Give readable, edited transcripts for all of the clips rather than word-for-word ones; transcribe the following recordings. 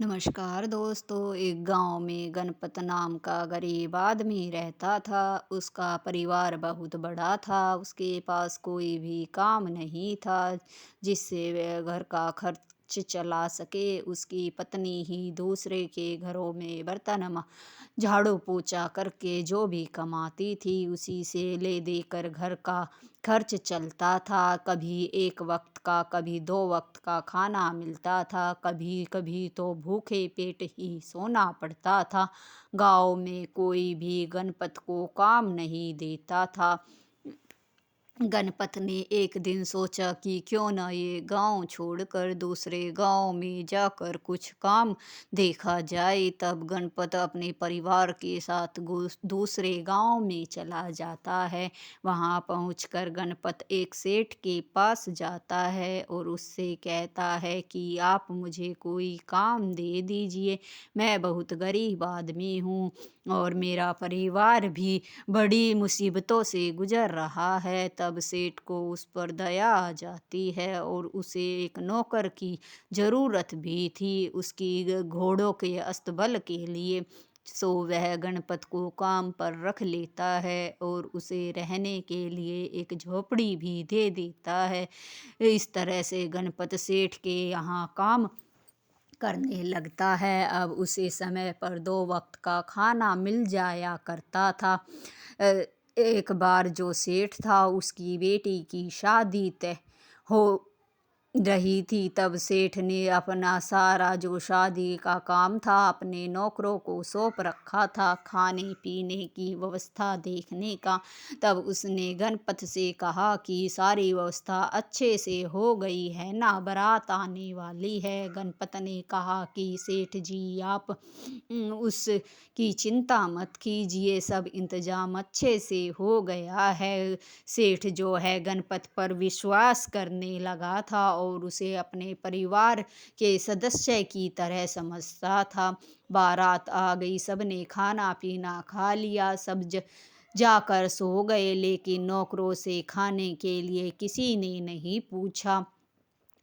नमस्कार दोस्तों। एक गांव में गणपत नाम का गरीब आदमी रहता था। उसका परिवार बहुत बड़ा था। उसके पास कोई भी काम नहीं था जिससे वह घर का खर्च चला सके। उसकी पत्नी ही दूसरे के घरों में बर्तन झाड़ू पोछा करके जो भी कमाती थी उसी से ले देकर घर का खर्च चलता था। कभी एक वक्त का कभी दो वक्त का खाना मिलता था, कभी कभी तो भूखे पेट ही सोना पड़ता था। गांव में कोई भी गणपत को काम नहीं देता था। गणपत ने एक दिन सोचा कि क्यों न ये गांव छोड़कर दूसरे गांव में जाकर कुछ काम देखा जाए। तब गणपत अपने परिवार के साथ दूसरे गांव में चला जाता है। वहां पहुंचकर गणपत एक सेठ के पास जाता है और उससे कहता है कि आप मुझे कोई काम दे दीजिए। मैं बहुत गरीब आदमी हूँ और मेरा परिवार भी बड़ी मुसीबतों से गुजर रहा है। तब सेठ को उस पर दया आ जाती है और उसे एक नौकर की ज़रूरत भी थी उसकी घोड़ों के अस्तबल के लिए। सो वह गणपत को काम पर रख लेता है और उसे रहने के लिए एक झोपड़ी भी दे देता है। इस तरह से गणपत सेठ के यहाँ काम करने लगता है। अब उसे समय पर दो वक्त का खाना मिल जाया करता था। अ, एक बार जो सेठ था उसकी बेटी की शादी तय हो रही थी। तब सेठ ने अपना सारा जो शादी का काम था अपने नौकरों को सौंप रखा था, खाने पीने की व्यवस्था देखने का। तब उसने गणपत से कहा कि सारी व्यवस्था अच्छे से हो गई है ना, बारात आने वाली है। गणपत ने कहा कि सेठ जी आप उसकी चिंता मत कीजिए, सब इंतजाम अच्छे से हो गया है। सेठ जो है गणपत पर विश्वास करने लगा था और उसे अपने परिवार के सदस्य की तरह समझता था। बारात आ गई, सबने खाना पीना खा लिया, सब जाकर सो गए, लेकिन नौकरों से खाने के लिए किसी ने नहीं पूछा।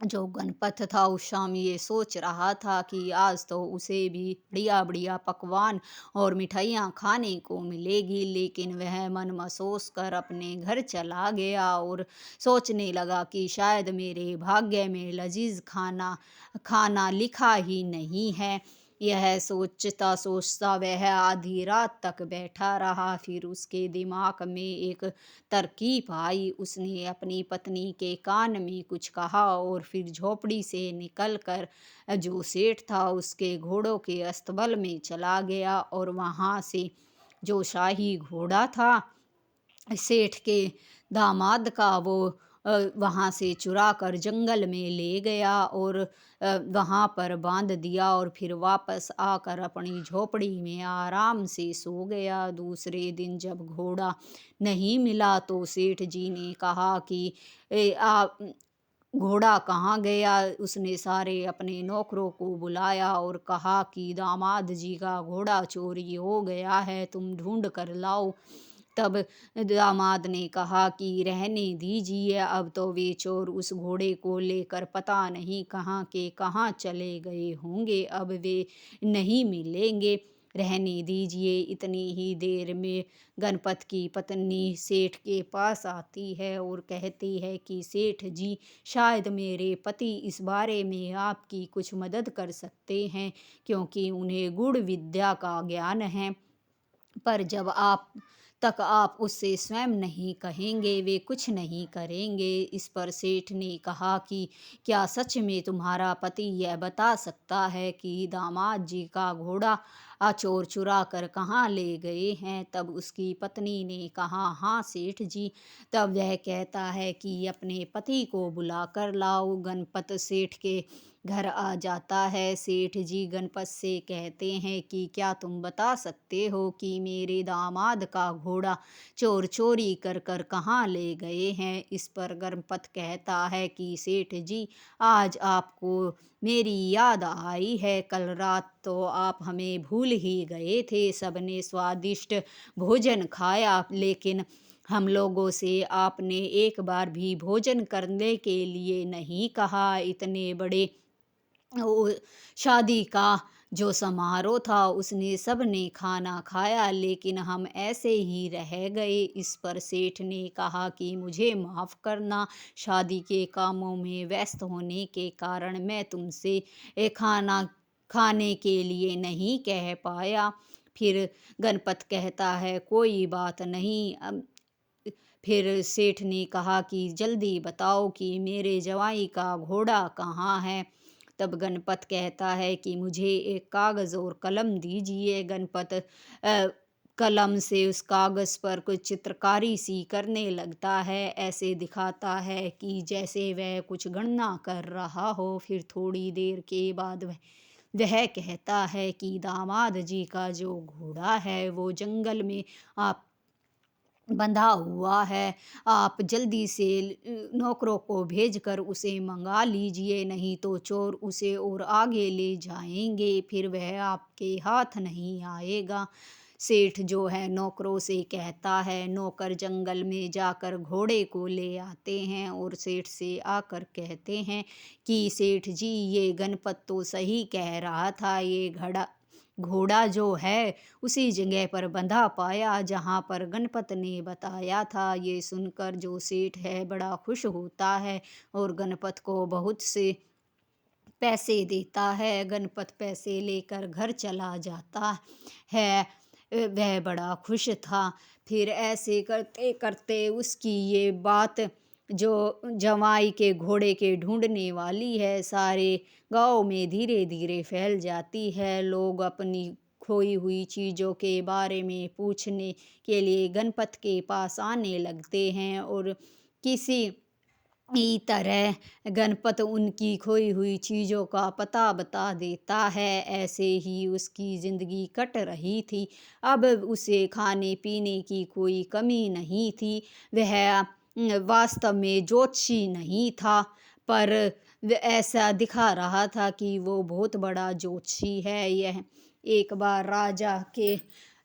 जो गणपत था उस शाम ये सोच रहा था कि आज तो उसे भी बढ़िया बढ़िया पकवान और मिठाइयाँ खाने को मिलेगी, लेकिन वह मन महसूस कर अपने घर चला गया और सोचने लगा कि शायद मेरे भाग्य में लजीज खाना खाना लिखा ही नहीं है। यह सोचता सोचता वह आधी रात तक बैठा रहा। फिर उसके दिमाग में एक तरकीब आई। उसने अपनी पत्नी के कान में कुछ कहा और फिर झोपड़ी से निकलकर जो सेठ था उसके घोड़ों के अस्तबल में चला गया और वहां से जो शाही घोड़ा था सेठ के दामाद का वो वहाँ से चुरा कर जंगल में ले गया और वहाँ पर बांध दिया और फिर वापस आकर अपनी झोपड़ी में आराम से सो गया। दूसरे दिन जब घोड़ा नहीं मिला तो सेठ जी ने कहा कि घोड़ा कहाँ गया। उसने सारे अपने नौकरों को बुलाया और कहा कि दामाद जी का घोड़ा चोरी हो गया है, तुम ढूंढ कर लाओ। तब दामाद ने कहा कि रहने दीजिए, अब तो वे चोर उस घोड़े को लेकर पता नहीं कहाँ के कहाँ चले गए होंगे, अब वे नहीं मिलेंगे, रहने दीजिए। इतनी ही देर में गणपत की पत्नी सेठ के पास आती है और कहती है कि सेठ जी शायद मेरे पति इस बारे में आपकी कुछ मदद कर सकते हैं, क्योंकि उन्हें गुड़ विद्या का ज्ञान है। पर जब आप उससे स्वयं नहीं कहेंगे वे कुछ नहीं करेंगे। इस पर सेठ ने कहा कि क्या सच में तुम्हारा पति यह बता सकता है कि दामाद जी का घोड़ा चोर चुरा कर कहाँ ले गए हैं। तब उसकी पत्नी ने कहा हाँ सेठ जी। तब वह कहता है कि अपने पति को बुला कर लाओ। गणपत सेठ के घर आ जाता है। सेठ जी गणपत से कहते हैं कि क्या तुम बता सकते हो कि मेरे दामाद का घोड़ा चोर चोरी कर कर कहाँ ले गए हैं। इस पर गणपत कहता है कि सेठ जी आज आपको मेरी याद आई है, कल रात तो आप हमें भूल ही गए थे, सबने स्वादिष्ट भोजन खाया लेकिन हम लोगों से आपने एक बार भी भोजन करने के लिए नहीं कहा। इतने बड़े वो शादी का जो समारोह था उसने सबने खाना खाया, लेकिन हम ऐसे ही रह गए। इस पर सेठ ने कहा कि मुझे माफ़ करना, शादी के कामों में व्यस्त होने के कारण मैं तुमसे खाना खाने के लिए नहीं कह पाया। फिर गणपत कहता है कोई बात नहीं। फिर सेठ ने कहा कि जल्दी बताओ कि मेरे जवाई का घोड़ा कहाँ है। तब गणपत कहता है कि मुझे एक कागज़ और कलम दीजिए। गणपत कलम से उस कागज़ पर कुछ चित्रकारी सी करने लगता है। ऐसे दिखाता है कि जैसे वह कुछ गणना कर रहा हो। फिर थोड़ी देर के बाद वह कहता है कि दामाद जी का जो घोड़ा है वो जंगल में आप बंधा हुआ है। आप जल्दी से नौकरों को भेजकर उसे मंगा लीजिए, नहीं तो चोर उसे और आगे ले जाएँगे, फिर वह आपके हाथ नहीं आएगा। सेठ जो है नौकरों से कहता है, नौकर जंगल में जाकर घोड़े को ले आते हैं और सेठ से आकर कहते हैं कि सेठ जी, ये गणपत तो सही कह रहा था, ये घोड़ा जो है उसी जगह पर बंधा पाया जहाँ पर गणपत ने बताया था। ये सुनकर जो सेठ है बड़ा खुश होता है और गणपत को बहुत से पैसे देता है। गणपत पैसे लेकर घर चला जाता है। वह बड़ा खुश था। फिर ऐसे करते करते उसकी ये बात जो जमाई के घोड़े के ढूंढने वाली है सारे गांव में धीरे धीरे फैल जाती है। लोग अपनी खोई हुई चीज़ों के बारे में पूछने के लिए गणपत के पास आने लगते हैं और किसी ई तरह गणपत उनकी खोई हुई चीज़ों का पता बता देता है। ऐसे ही उसकी ज़िंदगी कट रही थी। अब उसे खाने पीने की कोई कमी नहीं थी। वह वास्तव में ज्योतिषी नहीं था, पर ऐसा दिखा रहा था कि वो बहुत बड़ा ज्योतिषी है। यह एक बार राजा के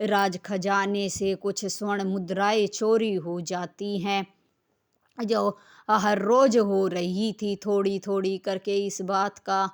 राज खजाने से कुछ स्वर्ण मुद्राएं चोरी हो जाती हैं, जो हर रोज हो रही थी थोड़ी थोड़ी करके। इस बात का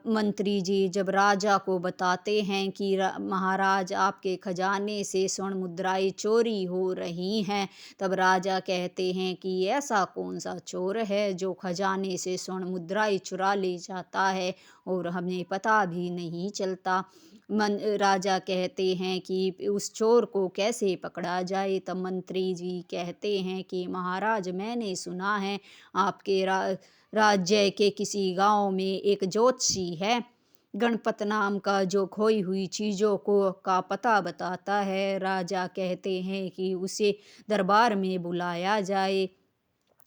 मंत्री जी जब राजा को बताते हैं कि महाराज, आपके खजाने से स्वर्ण मुद्राएं चोरी हो रही हैं, तब राजा कहते हैं कि ऐसा कौन सा चोर है जो खजाने से स्वर्ण मुद्राएं चुरा ले जाता है और हमें पता भी नहीं चलता। राजा कहते हैं कि उस चोर को कैसे पकड़ा जाए। तब मंत्री जी कहते हैं कि महाराज, मैंने सुना है आपके राज्य के किसी गांव में एक ज्योतिषी है, गणपत नाम का, जो खोई हुई चीज़ों को का पता बताता है। राजा कहते हैं कि उसे दरबार में बुलाया जाए।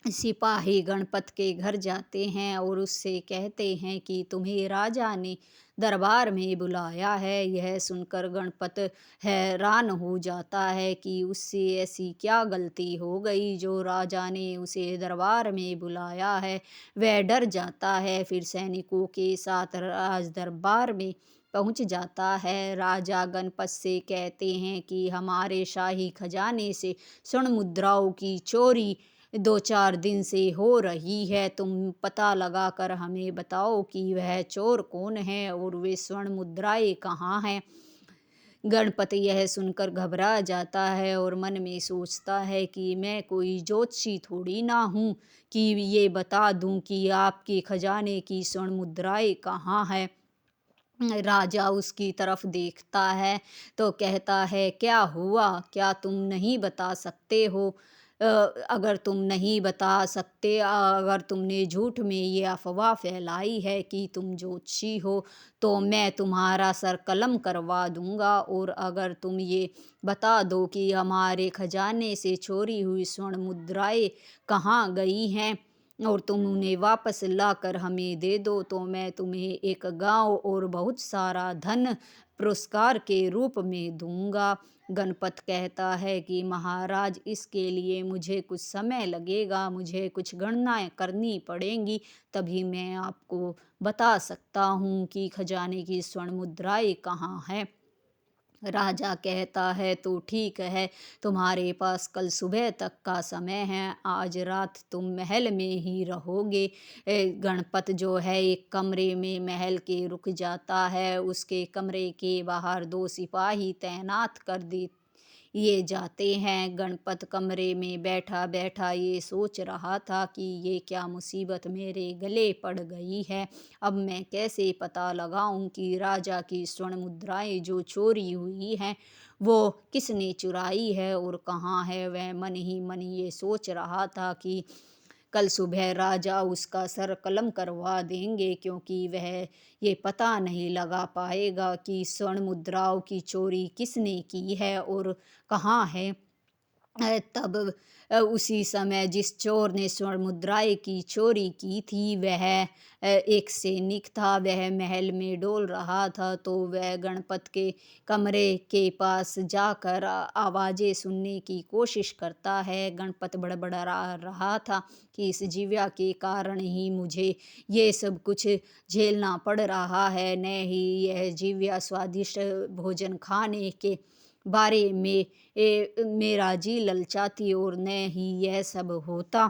सिपाही गणपत के घर जाते हैं और उससे कहते हैं कि तुम्हें राजा ने दरबार में बुलाया है। यह सुनकर गणपत हैरान हो जाता है कि उससे ऐसी क्या गलती हो गई जो राजा ने उसे दरबार में बुलाया है। वह डर जाता है, फिर सैनिकों के साथ राज दरबार में पहुंच जाता है। राजा गणपत से कहते हैं कि हमारे शाही खजाने से स्वर्ण मुद्राओं की चोरी 2-4 दिन से हो रही है। तुम पता लगा कर हमें बताओ कि वह चोर कौन है और वे स्वर्ण मुद्राएं कहाँ हैं। गणपति यह सुनकर घबरा जाता है और मन में सोचता है कि मैं कोई ज्योतिषी थोड़ी ना हूँ कि ये बता दूँ कि आपके खजाने की स्वर्ण मुद्राएं कहाँ है। राजा उसकी तरफ देखता है तो कहता है, क्या हुआ, क्या तुम नहीं बता सकते हो? अगर तुम नहीं बता सकते, अगर तुमने झूठ में ये अफवाह फैलाई है कि तुम ज्योतिषी हो, तो मैं तुम्हारा सर कलम करवा दूंगा। और अगर तुम ये बता दो कि हमारे खजाने से चोरी हुई स्वर्ण मुद्राएं कहाँ गई हैं और तुम उन्हें वापस लाकर हमें दे दो, तो मैं तुम्हें एक गांव और बहुत सारा धन पुरस्कार के रूप में दूंगा। गणपत कहता है कि महाराज, इसके लिए मुझे कुछ समय लगेगा, मुझे कुछ गणनाएं करनी पड़ेंगी, तभी मैं आपको बता सकता हूँ कि खजाने की स्वर्ण मुद्राएं कहाँ हैं। राजा कहता है तो ठीक है, तुम्हारे पास कल सुबह तक का समय है, आज रात तुम महल में ही रहोगे। गणपत जो है एक कमरे में महल के रुक जाता है, उसके कमरे के बाहर दो सिपाही तैनात कर दी ये जाते हैं। गणपत कमरे में बैठा बैठा ये सोच रहा था कि ये क्या मुसीबत मेरे गले पड़ गई है। अब मैं कैसे पता लगाऊं कि राजा की स्वर्ण मुद्राएं जो चोरी हुई हैं वो किसने चुराई है और कहाँ है। वह मन ही मन ये सोच रहा था कि कल सुबह राजा उसका सर कलम करवा देंगे, क्योंकि वह ये पता नहीं लगा पाएगा कि स्वर्ण मुद्राओं की चोरी किसने की है और कहाँ है। तब उसी समय जिस चोर ने स्वर्ण मुद्राएं की चोरी की थी वह एक सैनिक था। वह महल में डोल रहा था, तो वह गणपत के कमरे के पास जाकर आवाज़ें सुनने की कोशिश करता है। गणपत बड़बड़ा रहा था कि इस जीव्या के कारण ही मुझे ये सब कुछ झेलना पड़ रहा है, न ही यह जीव्या स्वादिष्ट भोजन खाने के बारे में मेरा जी ललचाती और न ही यह सब होता।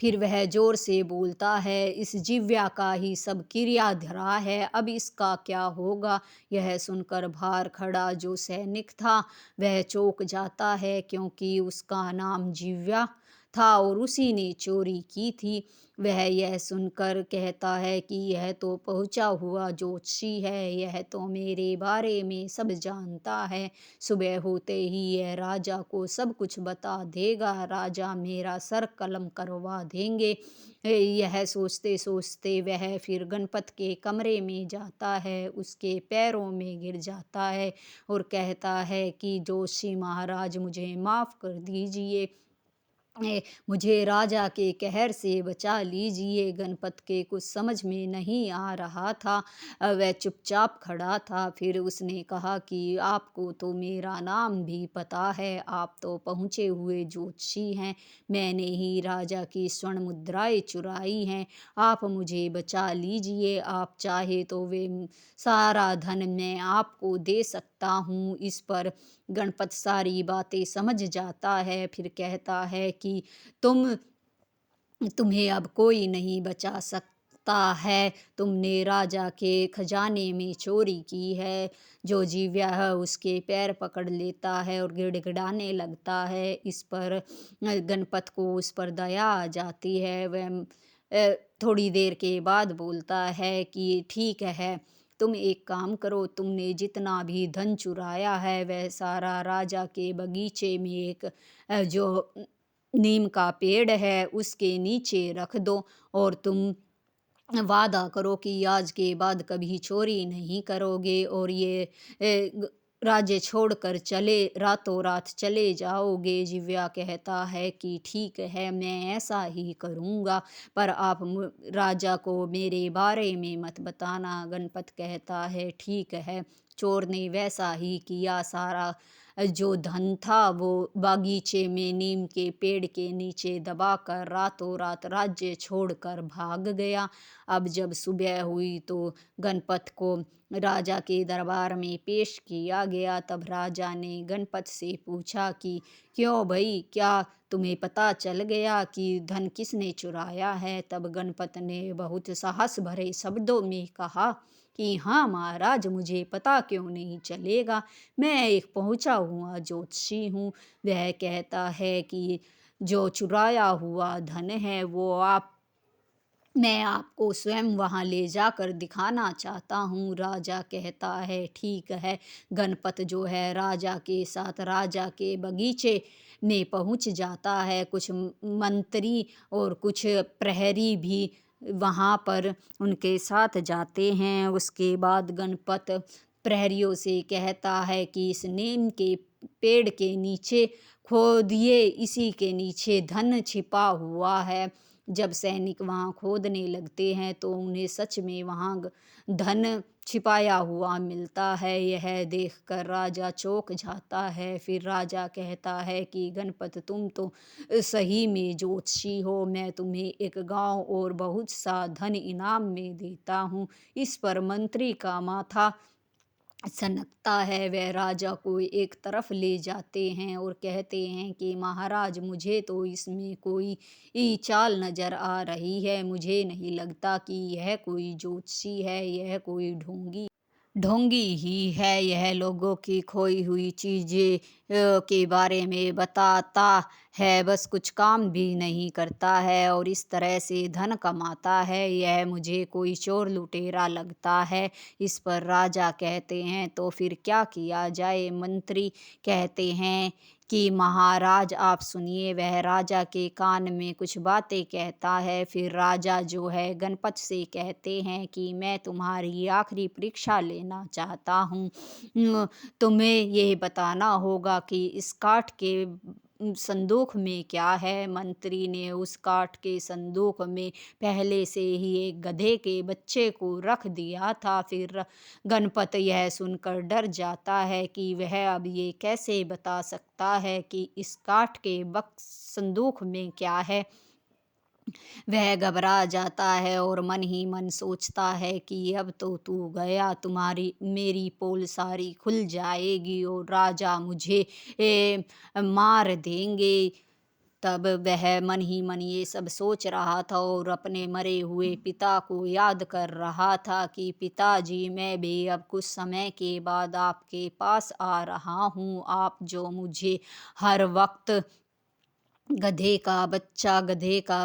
फिर वह जोर से बोलता है, इस जिव्या का ही सब क्रिया धरा है, अब इसका क्या होगा। यह सुनकर बाहर खड़ा जो सैनिक था वह चौंक जाता है, क्योंकि उसका नाम जिव्या था और उसी ने चोरी की थी। वह यह सुनकर कहता है कि यह तो पहुंचा हुआ ज्योतिषी है, यह तो मेरे बारे में सब जानता है। सुबह होते ही यह राजा को सब कुछ बता देगा, राजा मेरा सर कलम करवा देंगे। यह सोचते सोचते वह फिर गणपत के कमरे में जाता है, उसके पैरों में गिर जाता है और कहता है कि जोशी महाराज मुझे माफ़ कर दीजिए, मुझे राजा के कहर से बचा लीजिए। गणपत के कुछ समझ में नहीं आ रहा था। वह चुपचाप खड़ा था। फिर उसने कहा कि आपको तो मेरा नाम भी पता है, आप तो पहुँचे हुए ज्योतिषी हैं, मैंने ही राजा की स्वर्ण मुद्राएं चुराई हैं, आप मुझे बचा लीजिए। आप चाहे तो वे सारा धन मैं आपको दे सकता हूँ। इस पर गणपत सारी बातें समझ जाता है। फिर कहता है कि तुम तुम्हें अब कोई नहीं बचा सकता है, तुमने राजा के खजाने में चोरी की है। जो जीव्या है उसके पैर पकड़ लेता है और गिड़गिड़ाने लगता है। इस पर गणपत को उस पर दया आ जाती है। वह थोड़ी देर के बाद बोलता है कि ठीक है, तुम एक काम करो, तुमने जितना भी धन चुराया है वह सारा राजा के बगीचे में एक जो नीम का पेड़ है उसके नीचे रख दो और तुम वादा करो कि आज के बाद कभी चोरी नहीं करोगे और ये राज्य छोड़कर चले रातों रात चले जाओगे। जिव्या कहता है कि ठीक है, मैं ऐसा ही करूँगा, पर आप राजा को मेरे बारे में मत बताना। गणपत कहता है ठीक है। चोर ने वैसा ही किया। सारा जो धन था वो बागीचे में नीम के पेड़ के नीचे दबाकर रातों रात राज्य छोड़कर भाग गया। अब जब सुबह हुई तो गणपत को राजा के दरबार में पेश किया गया। तब राजा ने गणपत से पूछा कि क्यों भाई, क्या तुम्हें पता चल गया कि धन किसने चुराया है। तब गणपत ने बहुत साहस भरे शब्दों में कहा कि हाँ महाराज, मुझे पता क्यों नहीं चलेगा, मैं एक पहुंचा हुआ ज्योतिषी हूँ। वह कहता है कि जो चुराया हुआ धन है वो मैं आपको स्वयं वहाँ ले जाकर दिखाना चाहता हूँ। राजा कहता है ठीक है। गणपत जो है राजा के साथ राजा के बगीचे में पहुँच जाता है। कुछ मंत्री और कुछ प्रहरी भी वहाँ पर उनके साथ जाते हैं। उसके बाद गणपत प्रहरियों से कहता है कि इस नीम के पेड़ के नीचे खोदिए, इसी के नीचे धन छिपा हुआ है। जब सैनिक वहाँ खोदने लगते हैं तो उन्हें सच में वहाँ धन छिपाया हुआ मिलता है। यह देखकर राजा चौंक जाता है। फिर राजा कहता है कि गणपत, तुम तो सही में ज्योतिषी हो, मैं तुम्हें एक गांव और बहुत सा धन इनाम में देता हूँ। इस पर मंत्री का माथा सनकता है। वह राजा को एक तरफ ले जाते हैं और कहते हैं कि महाराज, मुझे तो इसमें कोई चाल नज़र आ रही है। मुझे नहीं लगता कि यह कोई ज्योतिषी है, यह कोई ढोंगी ढोंगी ही है। यह लोगों की खोई हुई चीज़ें के बारे में बताता है, बस कुछ काम भी नहीं करता है और इस तरह से धन कमाता है। यह मुझे कोई चोर लुटेरा लगता है। इस पर राजा कहते हैं, तो फिर क्या किया जाए? मंत्री कहते हैं कि महाराज आप सुनिए। वह राजा के कान में कुछ बातें कहता है। फिर राजा जो है गणपत से कहते हैं कि मैं तुम्हारी आखिरी परीक्षा लेना चाहता हूँ। तुम्हें ये बताना होगा कि इस काठ के संदूक में क्या है। मंत्री ने उस काठ के संदूक में पहले से ही एक गधे के बच्चे को रख दिया था। फिर गणपत यह सुनकर डर जाता है कि वह अब ये कैसे बता सकता है कि इस काठ के बक्स संदूक में क्या है। वह घबरा जाता है और मन ही मन सोचता है कि अब तो तू गया, तुम्हारी मेरी पोल सारी खुल जाएगी और राजा मुझे मार देंगे। तब वह मन ही मन ये सब सोच रहा था और अपने मरे हुए पिता को याद कर रहा था कि पिताजी, मैं भी अब कुछ समय के बाद आपके पास आ रहा हूँ। आप जो मुझे हर वक्त गधे का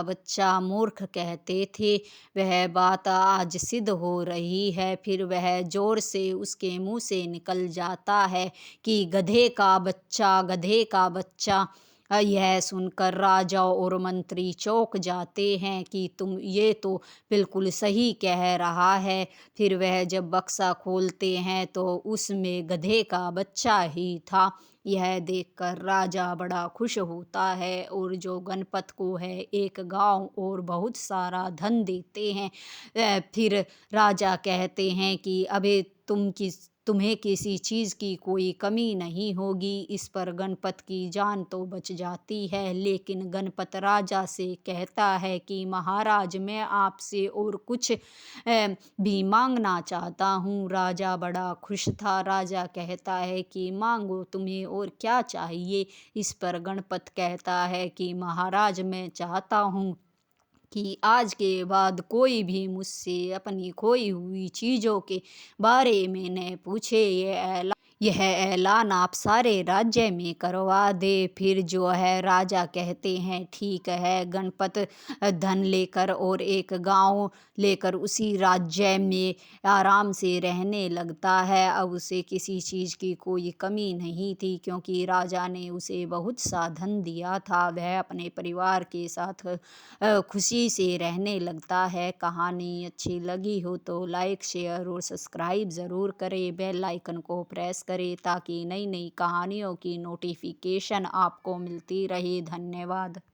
बच्चा मूर्ख कहते थे, वह बात आज सिद्ध हो रही है। फिर वह जोर से उसके मुंह से निकल जाता है कि गधे का बच्चा। यह सुनकर राजा और मंत्री चौंक जाते हैं कि तुम ये तो बिल्कुल सही कह रहा है। फिर वह जब बक्सा खोलते हैं तो उसमें गधे का बच्चा ही था। यह देखकर राजा बड़ा खुश होता है और जो गणपत को है एक गांव और बहुत सारा धन देते हैं। फिर राजा कहते हैं कि अबे तुम्हें किसी चीज़ की कोई कमी नहीं होगी। इस पर गणपत की जान तो बच जाती है, लेकिन गणपत राजा से कहता है कि महाराज, मैं आपसे और कुछ भी मांगना चाहता हूँ। राजा बड़ा खुश था। राजा कहता है कि मांगो, तुम्हें और क्या चाहिए। इस पर गणपत कहता है कि महाराज, मैं चाहता हूँ कि आज के बाद कोई भी मुझसे अपनी खोई हुई चीज़ों के बारे में न पूछे। यह ऐलान आप सारे राज्य में करवा दे। फिर जो है राजा कहते हैं ठीक है। गणपत धन लेकर और एक गांव लेकर उसी राज्य में आराम से रहने लगता है। अब उसे किसी चीज़ की कोई कमी नहीं थी, क्योंकि राजा ने उसे बहुत सा धन दिया था। वह अपने परिवार के साथ खुशी से रहने लगता है। कहानी अच्छी लगी हो तो लाइक, शेयर और सब्सक्राइब ज़रूर करें। बेल आइकन को प्रेस करें ताकि नई नई कहानियों की नोटिफिकेशन आपको मिलती रहे। धन्यवाद।